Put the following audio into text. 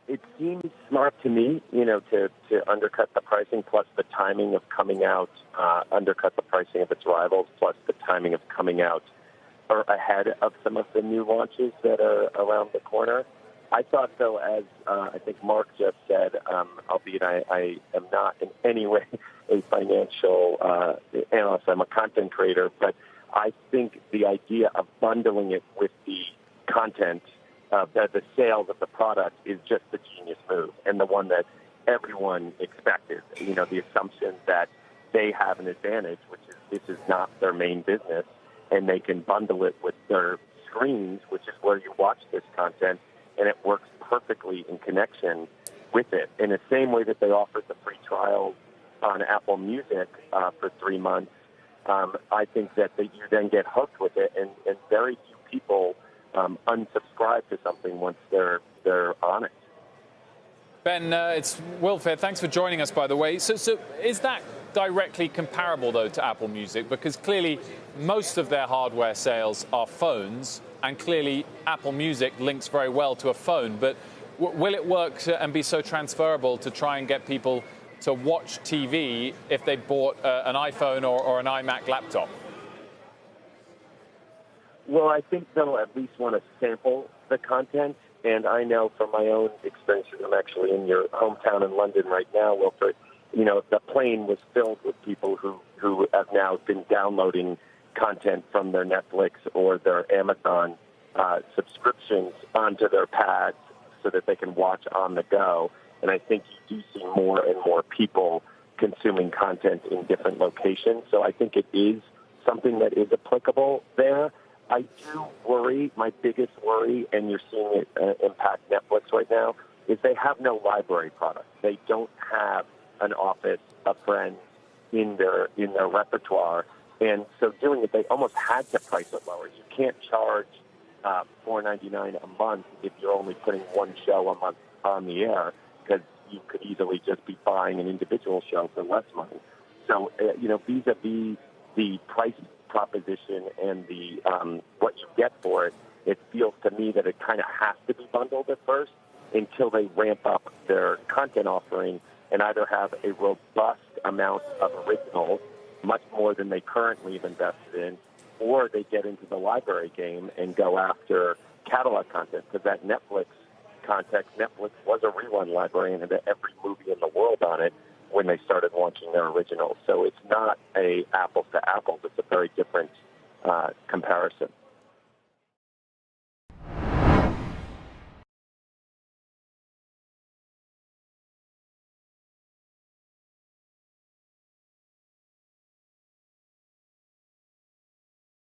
It seems smart to me, to undercut the pricing plus the timing of coming out, undercut the pricing of its rivals plus the timing of coming out or ahead of some of the new launches that are around the corner. I thought, though, as I think Mark just said, albeit I am not in any way a financial analyst, I'm a content creator, but I think the idea of bundling it with the content, the sales of the product is just the genius move and the one that everyone expected. The assumption that they have an advantage, which is this is not their main business, and they can bundle it with their screens, which is where you watch this content, and it works perfectly in connection with it. In the same way that they offered the free trial on Apple Music for 3 months, I think that you then get hooked with it, and very few people unsubscribe to something once they're on it. Ben, it's Will here. Thanks for joining us, by the way. So is that directly comparable, though, to Apple Music? Because clearly most of their hardware sales are phones, and clearly Apple Music links very well to a phone. But will it work and be so transferable to try and get people to watch TV if they bought an iPhone or an iMac laptop? Well, I think they'll at least want to sample the content. And I know from my own experiences, I'm actually in your hometown in London right now, Wilfred. The plane was filled with people who have now been downloading content from their Netflix or their Amazon subscriptions onto their pads so that they can watch on the go. And I think you do see more and more people consuming content in different locations. So I think it is something that is applicable there. I do worry, my biggest worry, and you're seeing it impact Netflix right now, is they have no library product. They don't have an office of friends in their repertoire. And so doing it, they almost had to price it lower. You can't charge $4.99 a month if you're only putting one show a month on the air, because you could easily just be buying an individual show for less money. So, vis-a-vis the price proposition and the what you get for it, it feels to me that it kind of has to be bundled at first until they ramp up their content offering and either have a robust amount of originals, much more than they currently have invested in, or they get into the library game and go after catalog content. Because that Netflix context, Netflix was a rerun library and had every movie in the world on it when they started launching their originals. So it's not a apples to apples. It's a very different comparison.